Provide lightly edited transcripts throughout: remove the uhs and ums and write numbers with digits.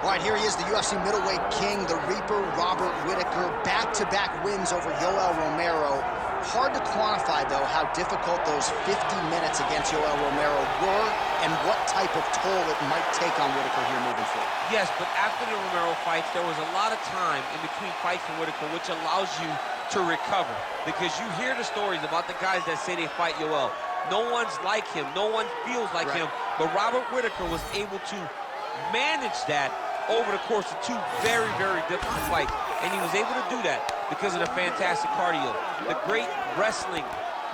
All right, here he is, the UFC middleweight king, the Reaper, Robert Whittaker. Back-to-back wins over Yoel Romero. Hard to quantify, though, how difficult those 50 minutes against Yoel Romero were and what type of toll it might take on Whittaker here moving forward. Yes, but after the Romero fights, there was a lot of time in between fights for Whittaker, which allows you to recover. Because you hear the stories about the guys that say they fight Yoel. No one's like him. No one feels like him. But Robert Whittaker was able to manage that over the course of two very, very difficult fights. And he was able to do that because of the fantastic cardio, the great wrestling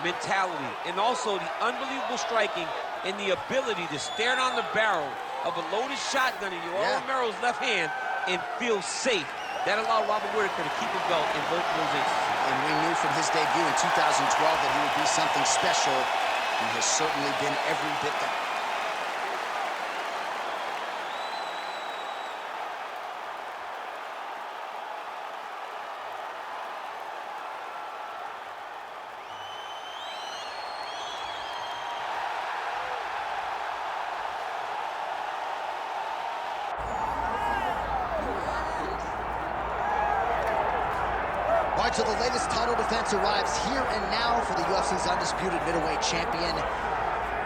mentality, and also the unbelievable striking and the ability to stare down the barrel of a loaded shotgun in Yoel Romero's left hand and feel safe. That allowed Robert Whittaker to keep his belt in both of those instances. And we knew from his debut in 2012 that he would be something special. He has certainly been every bit that. All right, so the latest title defense arrives here and now for the UFC's undisputed middleweight champion.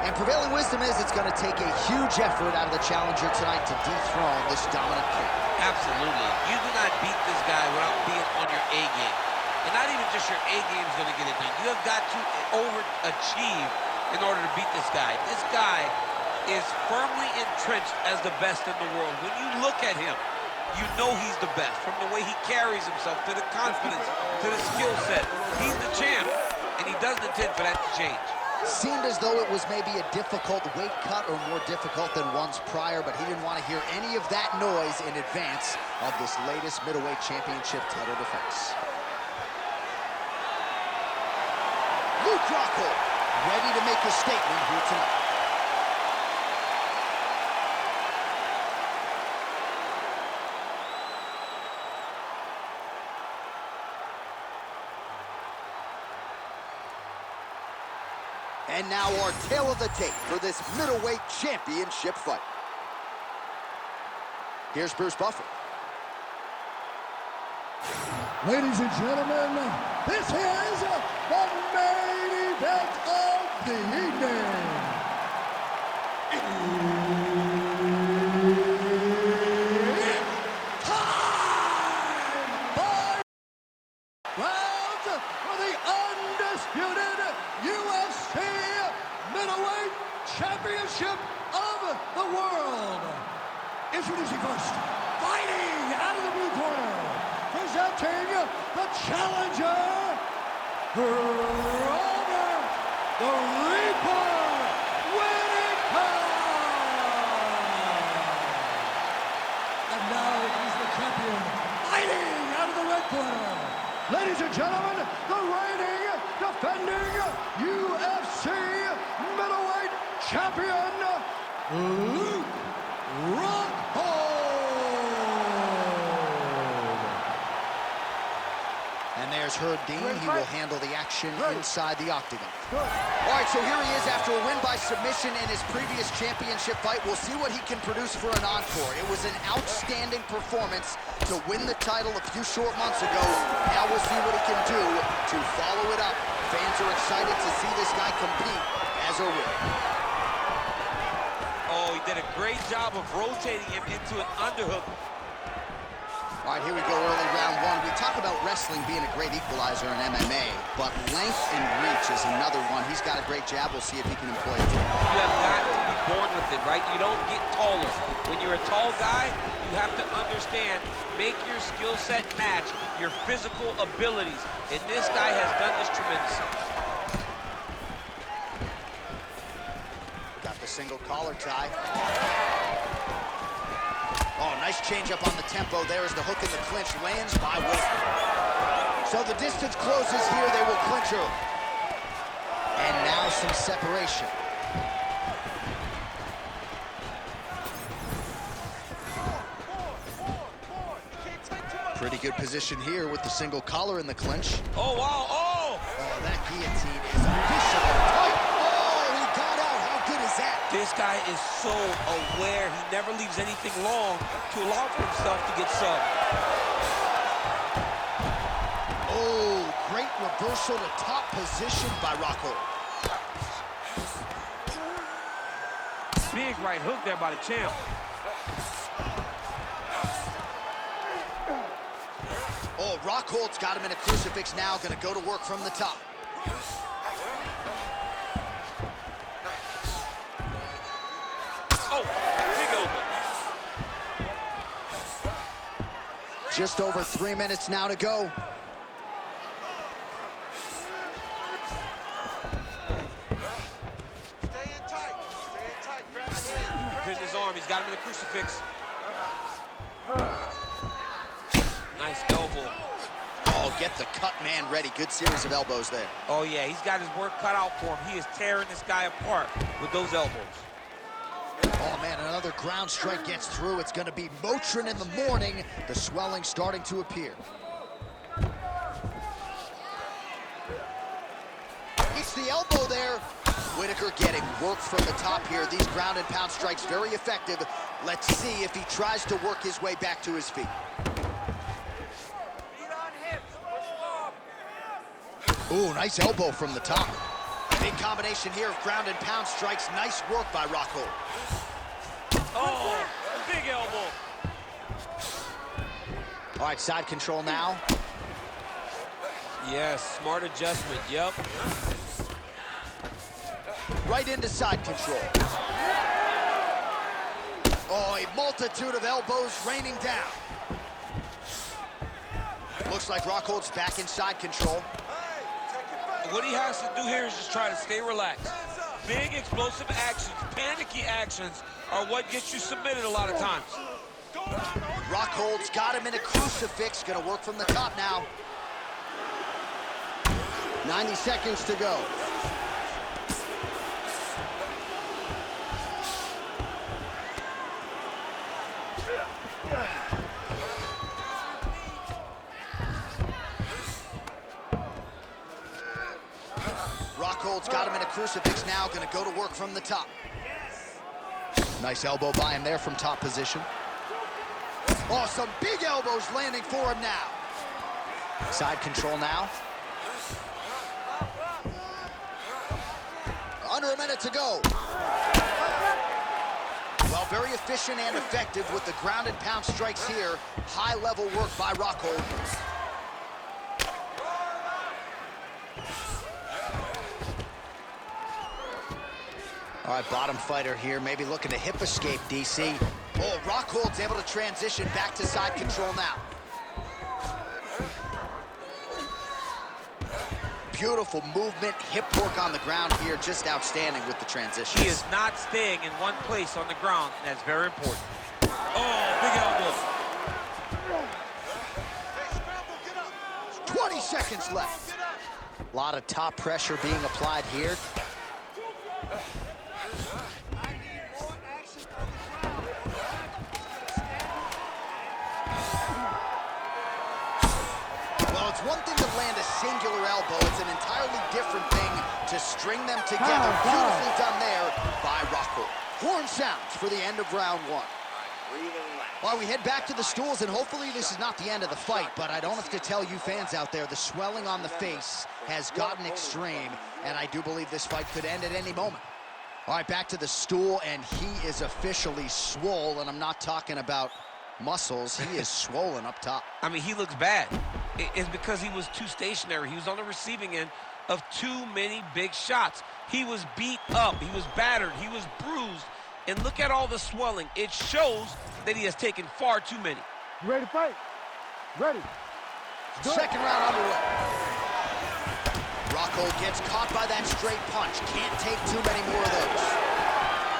And prevailing wisdom is it's going to take a huge effort out of the challenger tonight to dethrone this dominant king. Absolutely. You do not beat this guy without being on your A game. And not even just your A game is going to get it done. You have got to overachieve in order to beat this guy. This guy is firmly entrenched as the best in the world. When you look at him, you know he's the best, from the way he carries himself, to the confidence, to the skill set. He's the champ, and he doesn't intend for that to change. Seemed as though it was maybe a difficult weight cut or more difficult than once prior, but he didn't want to hear any of that noise in advance of this latest middleweight championship title defense. Luke Rockhold, ready to make a statement here tonight. And now our tale of the tape for this middleweight championship fight. Here's Bruce Buffer. Ladies and gentlemen, this is the main event of the evening. Time for rounds for the undisputed UFC middleweight championship of the world. Introducing first, fighting out of the blue corner, presenting the challenger, Robert the Reaper Whittaker. And now he's the champion, fighting out of the red corner. Ladies and gentlemen, the reigning, defending UFC middleweight champion, Luke Rockhold. And there's Herb Dean. He will handle the action inside the octagon. All right, so here he is after a win by submission in his previous championship fight. We'll see what he can produce for an encore. It was an outstanding performance to win the title a few short months ago. Now we'll see what he can do to follow it up. Fans are excited to see this guy compete as a winner. Oh, he did a great job of rotating him into an underhook. All right, here we go, early round one. We talk about wrestling being a great equalizer in MMA, but length and reach is another one. He's got a great jab. We'll see if he can employ it. You have got to be born with it, right? You don't get taller. When you're a tall guy, you have to understand, make your skill set match your physical abilities. And this guy has done this tremendously. Got the single collar tie. Oh, nice change up on the tempo. There is the hook in the clinch. Lands by Whittaker. So the distance closes here. They will clinch early. And now some separation. Pretty good position here with the single collar in the clinch. Oh, wow. Oh! Oh, that guillotine is vicious. Oh, he got out. How good is that? This This guy is so aware. He never leaves anything long to allow for himself to get subbed. Oh, great reversal to top position by Rockhold. Big right hook there by the champ. Oh, Rockhold's got him in a crucifix now, gonna go to work from the top. Oh, big elbow. Just over 3 minutes now to go. Here's his arm, he's got him in the crucifix. Nice elbow. Oh, get the cut man ready. Good series of elbows there. Oh yeah, he's got his work cut out for him. He is tearing this guy apart with those elbows. Oh man, another ground strike gets through. It's gonna be Motrin in the morning. The swelling starting to appear. It's the elbow there. Whitaker getting work from the top here. These ground and pound strikes very effective. Let's see if he tries to work his way back to his feet. Ooh, nice elbow from the top. Big combination here of ground and pound strikes. Nice work by Rockhold. Oh, big elbow. All right, side control now. Yes, smart adjustment, yep. Right into side control. Oh, a multitude of elbows raining down. Looks like Rockhold's back in side control. What he has to do here is just try to stay relaxed. Big explosive actions, panicky actions are what gets you submitted a lot of times. Rockhold's got him in a crucifix. Gonna work from the top now. 90 seconds to go. Rockhold's got him in a crucifix now. Gonna go to work from the top. Nice elbow by him there from top position. Oh, some big elbows landing for him now. Side control now. Under a minute to go. Well, very efficient and effective with the ground and pound strikes here. High level work by Rockhold. All right, bottom fighter here, maybe looking to hip escape, DC. Oh, Rockhold's able to transition back to side control now. Beautiful movement, hip work on the ground here, just outstanding with the transition. He is not staying in one place on the ground, and that's very important. Oh, big elbow. 20 seconds left. A lot of top pressure being applied here. Well, it's one thing to land a singular elbow. It's an entirely different thing to string them together. Beautifully done there by Rockhold. Horn sounds for the end of round one. Well, we head back to the stools, and hopefully this is not the end of the fight, but I don't have to tell you fans out there, the swelling on the face has gotten extreme, and I do believe this fight could end at any moment. All right, back to the stool, and he is officially swole, and I'm not talking about muscles. He is swollen up top. I mean, he looks bad. It's because he was too stationary. He was on the receiving end of too many big shots. He was beat up. He was battered. He was bruised. And look at all the swelling. It shows that he has taken far too many. You ready to fight? Ready. Second round underway. Rockhold gets caught by that straight punch. Can't take too many more of those.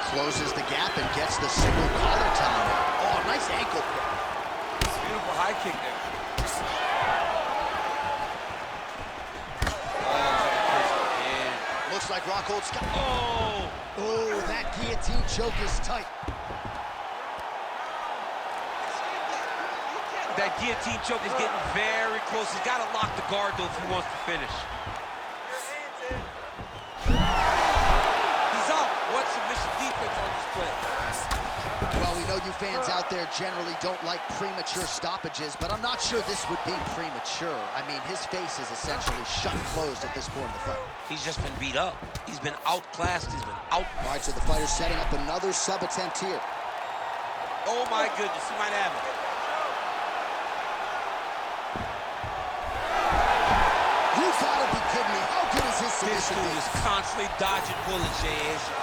Closes the gap and gets the single collar tie. Oh, nice ankle kick. Beautiful high kick there. Looks like Rockhold's got... Oh! Oh, that guillotine choke is tight. That guillotine choke is getting very close. He's got to lock the guard, though, if he wants to finish. He's out. What submission defense fans out there generally don't like premature stoppages, but I'm not sure this would be premature. I mean, his face is essentially shut closed at this point in the fight. He's just been beat up. He's been outclassed. He's been out. All right, so the fighter's setting up another sub-attempt here. Oh, my goodness. He might have it. You gotta be kidding me. How good is his This submission? dude is constantly dodging bullets, Jay.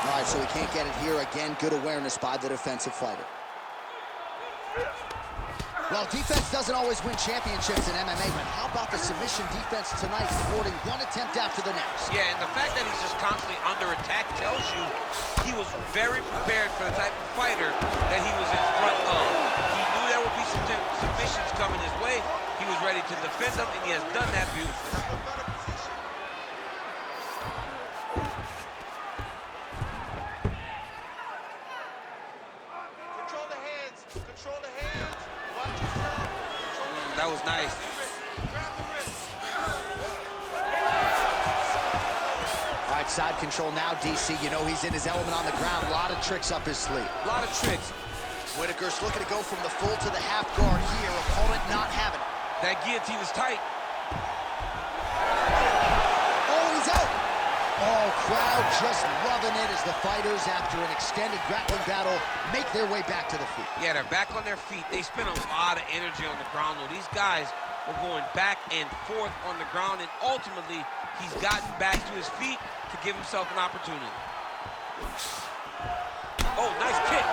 All right, so he can't get it here. Again, good awareness by the defensive fighter. Well, defense doesn't always win championships in MMA, but how about the submission defense tonight, thwarting one attempt after the next? Yeah, and the fact that he's just constantly under attack tells you he was very prepared for the type of fighter that he was in front of. He knew there would be some submissions coming his way. He was ready to defend them, and he has done that beautifully. Control the hands. Control the hands. Watch yourself. That was nice. Grab the wrist. All right, side control now, DC. You know he's in his element on the ground. A lot of tricks up his sleeve. A lot of tricks. Whitaker's looking to go from the full to the half guard here. Opponent not having it. That guillotine is tight. Oh, he's out. Oh, crowd just loving it as the fighters, after an extended grappling battle, make their way back to the feet. Yeah, they're back on their feet. They spent a lot of energy on the ground, though. These guys were going back and forth on the ground, and ultimately, he's gotten back to his feet to give himself an opportunity. Oh, nice kick.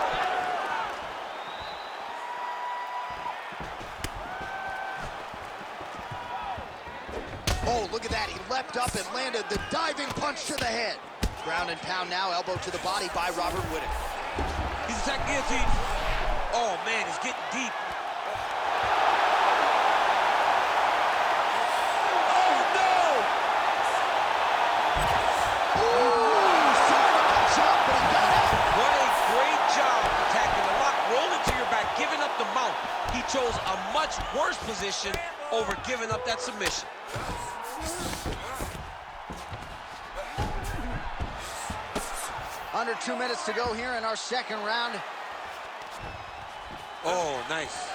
Oh, look at that. He leapt up and landed the diving punch to the head. Ground and pound now, elbow to the body by Robert Whitaker. He's attacked guillotine. Oh, man, he's getting deep. Oh, no! What a great job attacking the lock. Roll into your back, giving up the mount. He chose a much worse position over giving up that submission. Under 2 minutes to go here in our second round. Oh, nice.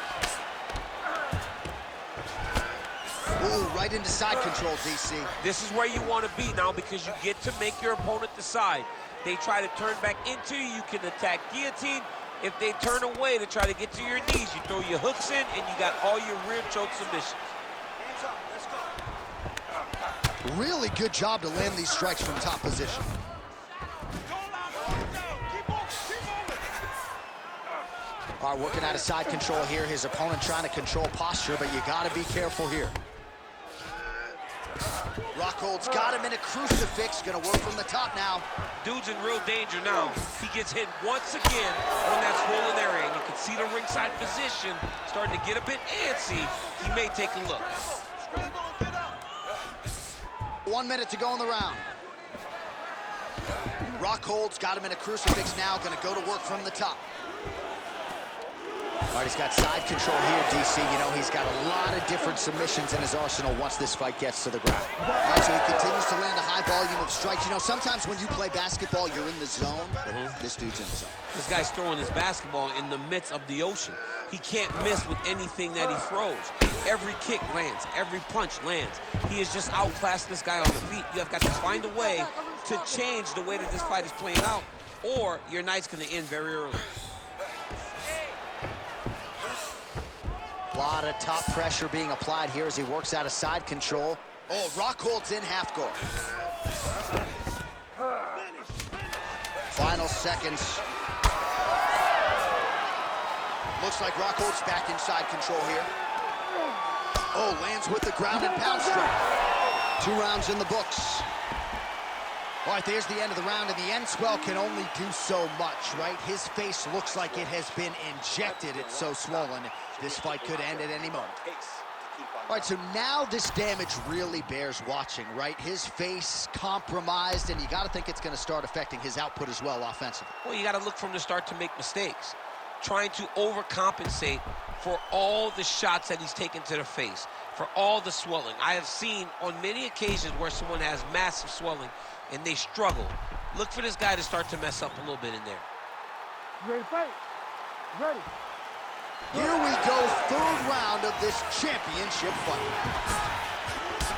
Ooh, right into side control, DC. This is where you want to be now, because you get to make your opponent decide. They try to turn back into you, you can attack guillotine. If they turn away to try to get to your knees, you throw your hooks in, and you got all your rear choke submissions. Hands up. Let's go. Really good job to land these strikes from top position. All right, working out of side control here. His opponent trying to control posture, but you got to be careful here. Rockhold's got him in a crucifix. Going to work from the top now. Dude's in real danger now. He gets hit once again on that swollen area, and you can see the ringside position starting to get a bit antsy. He may take a look. 1 minute to go in the round. Rockhold's got him in a crucifix now. Going to go to work from the top. All right, he's got side control here, DC. You know, he's got a lot of different submissions in his arsenal once this fight gets to the ground. All right, so he continues to land a high volume of strikes. You know, sometimes when you play basketball, you're in the zone. This dude's in the zone. This guy's throwing his basketball in the midst of the ocean. He can't miss with anything that he throws. Every kick lands. Every punch lands. He has just outclassed this guy on the feet. You have got to find a way to change the way that this fight is playing out, or your night's going to end very early. A lot of top pressure being applied here as he works out of side control. Oh, Rockhold's in half guard. Final seconds. Looks like Rockhold's back in side control here. Oh, lands with the ground and pound strike. 2 rounds in the books. All right, there's the end of the round, and the end swell can only do so much, right? His face looks like it has been injected. It's so swollen. This fight could end at any moment. All right, so now this damage really bears watching, right? His face compromised, and you got to think it's going to start affecting his output as well offensively. Well, you got to look from the start to make mistakes, trying to overcompensate for all the shots that he's taken to the face, for all the swelling. I have seen on many occasions where someone has massive swelling and they struggle. Look for this guy to start to mess up a little bit in there. You ready to fight? Here we go, third round of this championship fight.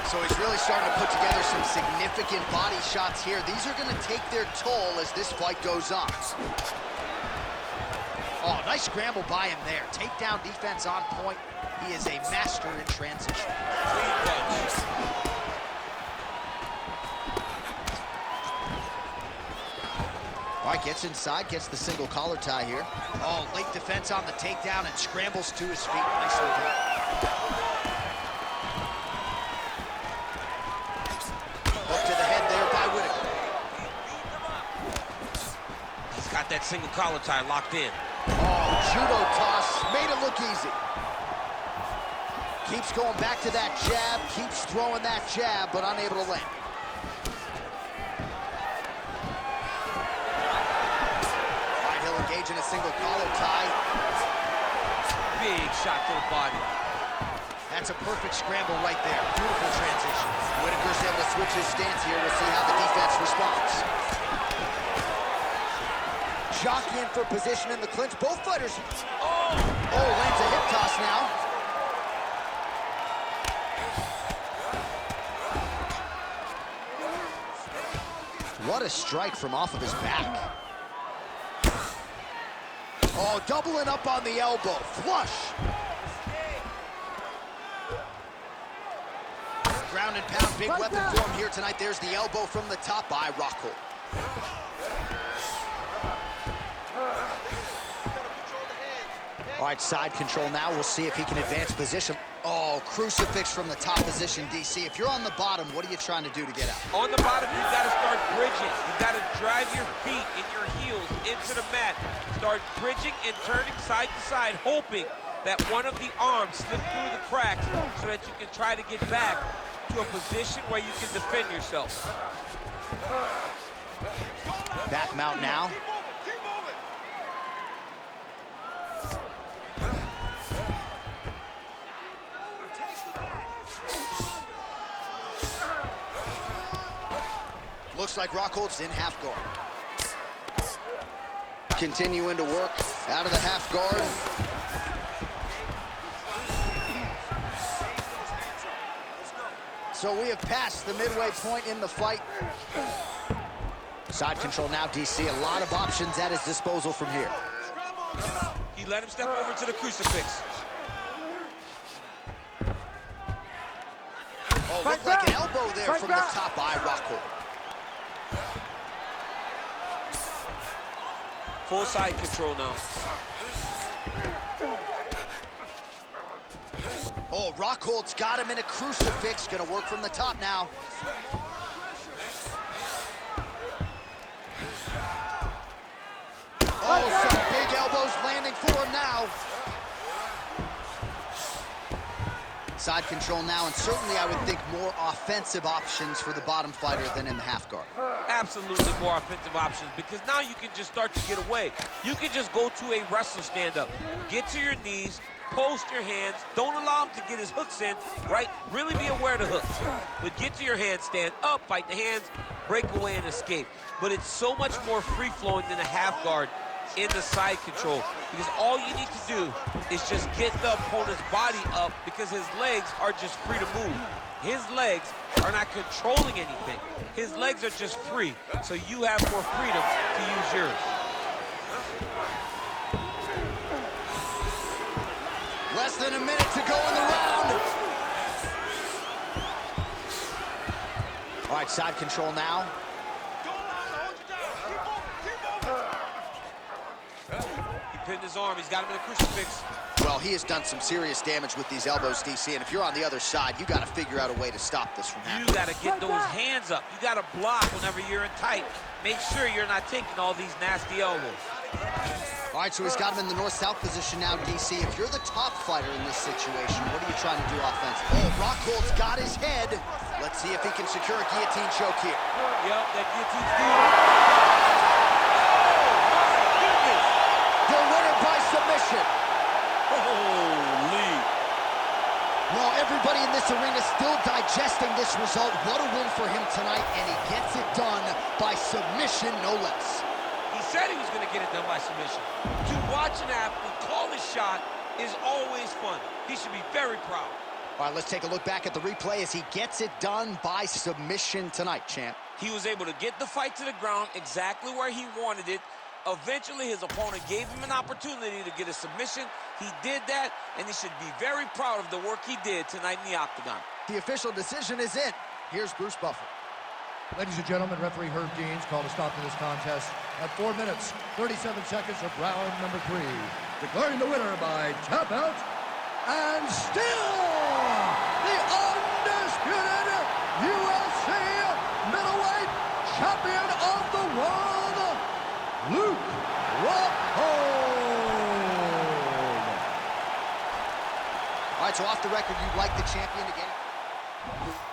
So he's really starting to put together some significant body shots here. These are going to take their toll as this fight goes on. Oh, nice scramble by him there. Takedown defense on point. He is a master in transition. All right, gets inside, gets the single collar tie here. Oh, late defense on the takedown and scrambles to his feet. Nicely done. Hook to the head there by Whitaker. He's got that single collar tie locked in. Oh, judo toss, made it look easy. Keeps going back to that jab, keeps throwing that jab, but unable to land. All right, he'll engage in a single collar tie. Big shot to the body. That's a perfect scramble right there. Beautiful transition. Whitaker's able to switch his stance here. We'll see how the defense responds. Jockeying for position in the clinch. Both fighters. Oh, lands a hip toss now. What a strike from off of his back. Oh, doubling up on the elbow. Flush. Ground and pound, big weapon for him here tonight. There's the elbow from the top by Rockhold. All right, side control now. We'll see if he can advance position. Oh, crucifix from the top position, DC. If you're on the bottom, what are you trying to do to get out? On the bottom, you've got to start bridging. You've got to drive your feet and your heels into the mat. Start bridging and turning side to side, hoping that one of the arms slip through the cracks so that you can try to get back to a position where you can defend yourself. Back mount now. Looks like Rockhold's in half guard. Continuing to work out of the half guard. So we have passed the midway point in the fight. Side control now, DC. A lot of options at his disposal from here. He let him step over to the crucifix. Oh, looked like an elbow there from the top by Rockhold. Full side control now. Oh, Rockhold's got him in a crucifix. Gonna work from the top now. Oh, some big elbows landing for him now. Side control now, and certainly I would think more offensive options for the bottom fighter than in the half guard. Absolutely more offensive options, because now you can just start to get away. You can just go to a wrestler stand-up. Get to your knees, post your hands, don't allow him to get his hooks in, right? Really be aware of the hooks. But get to your hands, stand up, fight the hands, break away and escape. But it's so much more free-flowing than a half guard in the side control, because all you need to do is just get the opponent's body up, because his legs are just free to move. His legs are not controlling anything. His legs are just free, so you have more freedom to use yours. Less than a minute to go in the round. All right, side control now. He pinned his arm, he's got him in a crucifix. Well, he has done some serious damage with these elbows, DC, and if you're on the other side, you got to figure out a way to stop this from happening. You got to get those hands up. You got to block whenever you're in tight. Make sure you're not taking all these nasty elbows. All right, so he's got him in the north-south position now, DC. If you're the top fighter in this situation, what are you trying to do offensively? Oh, Rockhold's got his head. Let's see if he can secure a guillotine choke here. Yep, that guillotine's good. The winner by submission. Holy. Well, everybody in this arena still digesting this result. What a win for him tonight, and he gets it done by submission, no less. He said he was going to get it done by submission. To watch an athlete call a shot is always fun. He should be very proud. All right, let's take a look back at the replay as he gets it done by submission tonight, champ. He was able to get the fight to the ground exactly where he wanted it. Eventually, his opponent gave him an opportunity to get a submission. He did that, and he should be very proud of the work he did tonight in the octagon. The official decision is in. Here's Bruce Buffer. Ladies and gentlemen, referee Herb Dean's called a stop to this contest at 4 minutes, 37 seconds for round number 3. Declaring the winner by tap out, and still the undisputed UFC middleweight champion of the world, Luke Rockhold. All right, so off the record, you'd like the champion to get it?